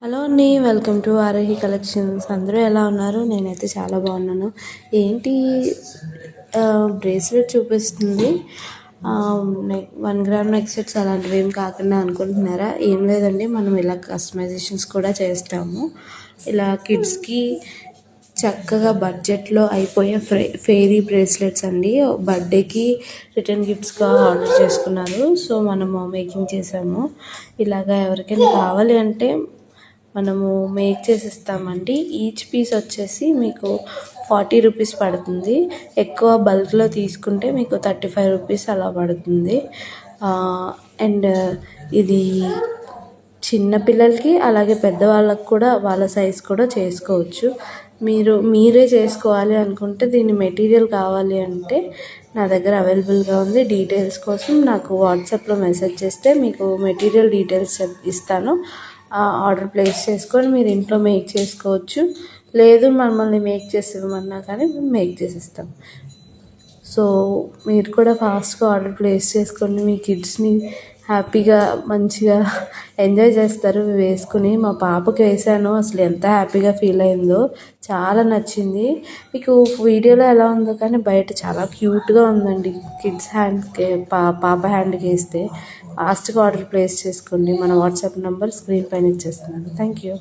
Hello అండి, welcome to Aarohi collections. అందరూ ఎలా ఉన్నారు? నేనైతే చాలా బాగున్నాను. ఏంటి బ్రేస్లెట్ చూపిస్తుంది, 1 గ్రామ్ నెక్ సెట్స్ అలాంటివి ఏం కాకుండా అనుకుంటున్నారా? ఏం లేదండి, మనం ఇలా కస్టమైజేషన్స్ కూడా చేస్తాము. ఇలా కిడ్స్కి చక్కగా బడ్జెట్లో అయిపోయే ఫెయిరీ బ్రేస్లెట్స్ అండి. బర్త్డేకి రిటర్న్ గిఫ్ట్స్గా ఆర్డర్ చేసుకున్నారు, సో మనము మేకింగ్ చేసాము. ఇలాగా ఎవరికైనా కావాలి అంటే మనము మేక్ చేసి ఇస్తామండి. ఈచ్ పీస్ వచ్చేసి మీకు 40 రూపీస్ పడుతుంది. ఎక్కువ బల్క్లో తీసుకుంటే మీకు 35 రూపీస్ అలా పడుతుంది. అండ్ ఇది చిన్నపిల్లలకి అలాగే పెద్దవాళ్ళకి కూడా వాళ్ళ సైజ్ కూడా చేసుకోవచ్చు. మీరే చేసుకోవాలి అనుకుంటే దీని మెటీరియల్ కావాలి అంటే నా దగ్గర అవైలబుల్గా ఉంది. డీటెయిల్స్ కోసం నాకు వాట్సాప్లో మెసేజ్ చేస్తే మీకు మెటీరియల్ డీటెయిల్స్ ఇస్తాను. ఆర్డర్ ప్లేస్ చేసుకొని మీరు ఇంట్లో మేక్ చేసుకోవచ్చు. లేదు మమ్మల్ని మేక్ చేసి ఇవ్వమన్నా కానీ మేము మేక్ చేసి ఇస్తాం. సో మీరు కూడా ఫాస్ట్గా ఆర్డర్ ప్లేస్ చేసుకొని మీ కిడ్స్ని హ్యాపీగా మంచిగా ఎంజాయ్ చేస్తారు వేసుకుని. మా పాపకి వేసాను, అసలు ఎంత హ్యాపీగా ఫీల్ అయిందో, చాలా నచ్చింది. మీకు వీడియోలో ఎలా ఉందో కానీ బయట చాలా క్యూట్గా ఉందండి. కిడ్స్ హ్యాండ్కి పాప హ్యాండ్కి వేస్తే ఫాస్ట్గా ఆర్డర్ ప్లేస్ చేసుకోండి. మన వాట్సాప్ నెంబర్ స్క్రీన్ పైన ఇచ్చేస్తున్నాను. Thank you.